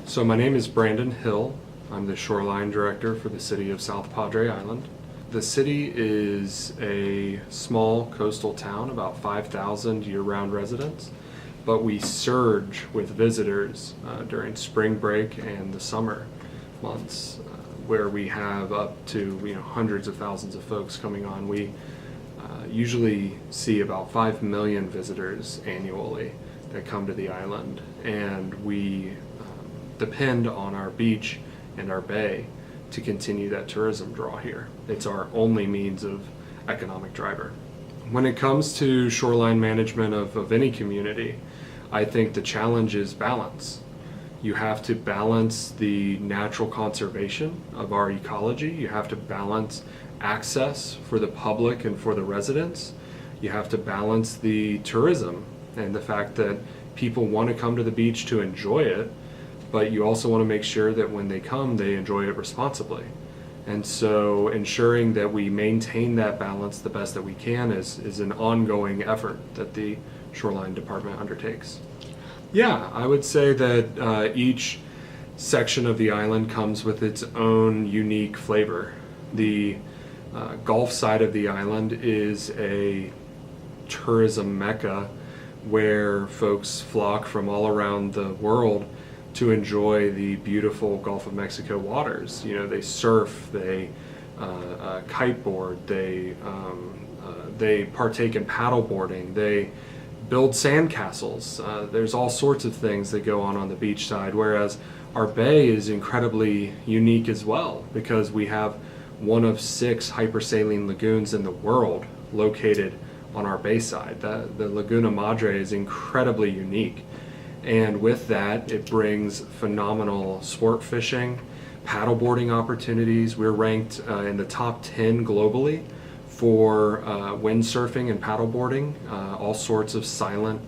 So my name is Brandon Hill. I'm the shoreline director for the city of South Padre Island. The city is a small coastal town, about 5,000 year-round residents, but we surge with visitors during spring break and the summer months, where we have up to hundreds of thousands of folks coming on. We usually see about 5 million visitors annually that come to the island, and we depend on our beach and our bay to continue that tourism draw here. It's our only means of economic driver. When it comes to shoreline management of any community, I think the challenge is balance. You have to balance the natural conservation of our ecology. You have to balance access for the public and for the residents. You have to balance the tourism and the fact that people want to come to the beach to enjoy it, but you also want to make sure that when they come, they enjoy it responsibly. And so ensuring that we maintain that balance the best that we can is an ongoing effort that the Shoreline Department undertakes. Yeah, I would say that each section of the island comes with its own unique flavor. The Gulf side of the island is a tourism mecca where folks flock from all around the world to enjoy the beautiful Gulf of Mexico waters. You know, they surf, they kiteboard, they partake in paddle boarding, they build sand castles. There's all sorts of things that go on the beach side, whereas our bay is incredibly unique as well because we have one of 6 hypersaline lagoons in the world located on our bay side. The Laguna Madre is incredibly unique. And with that, it brings phenomenal sport fishing, paddleboarding opportunities. We're ranked in the top 10 globally for windsurfing and paddleboarding, all sorts of silent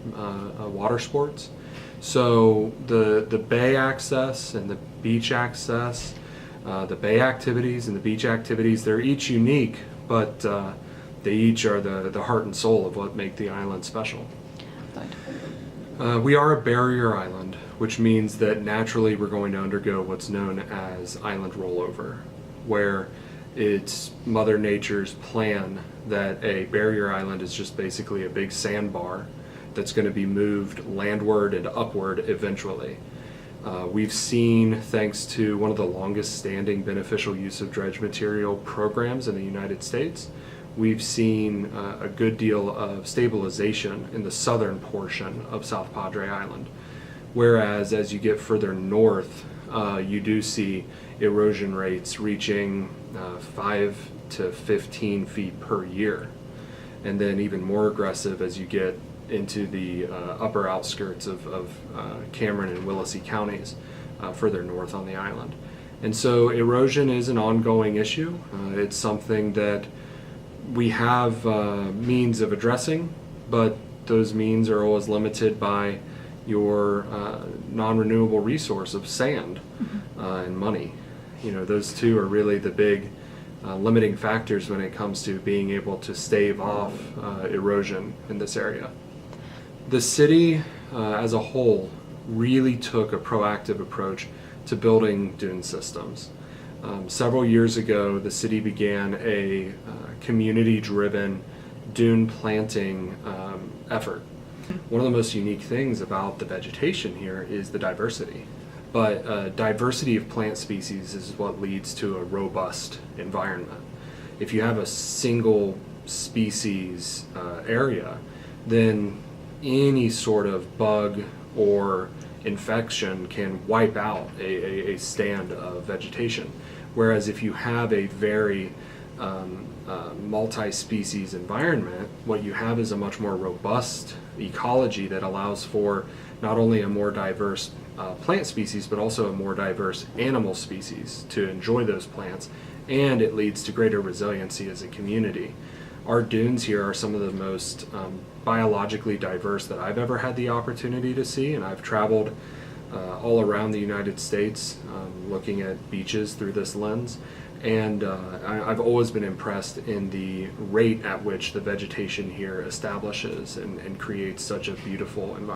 water sports. So the bay access and the beach access, the bay activities and the beach activities, they're each unique, but they each are the heart and soul of what make the island special. We are a barrier island, which means that naturally we're going to undergo what's known as island rollover, where it's Mother Nature's plan that a barrier island is just basically a big sandbar that's going to be moved landward and upward eventually. We've seen, thanks to one of the longest standing beneficial use of dredge material programs in the United States, we've seen a good deal of stabilization in the southern portion of South Padre Island. Whereas as you get further north, you do see erosion rates reaching 5 to 15 feet per year. And then even more aggressive as you get into the upper outskirts of Cameron and Willacy counties further north on the island. And so erosion is an ongoing issue. It's something that we have means of addressing, but those means are always limited by your non-renewable resource of sand and money. You know, those two are really the big limiting factors when it comes to being able to stave off erosion in this area. The city as a whole really took a proactive approach to building dune systems. Several years ago, the city began a community-driven dune planting effort. One of the most unique things about the vegetation here is the diversity. But diversity of plant species is what leads to a robust environment. If you have a single species area, then any sort of bug or infection can wipe out a stand of vegetation. Whereas if you have a very multi-species environment, what you have is a much more robust ecology that allows for not only a more diverse plant species, but also a more diverse animal species to enjoy those plants, and it leads to greater resiliency as a community. Our dunes here are some of the most biologically diverse that I've ever had the opportunity to see, and I've traveled all around the United States looking at beaches through this lens, and I've always been impressed in the rate at which the vegetation here establishes and creates such a beautiful environment.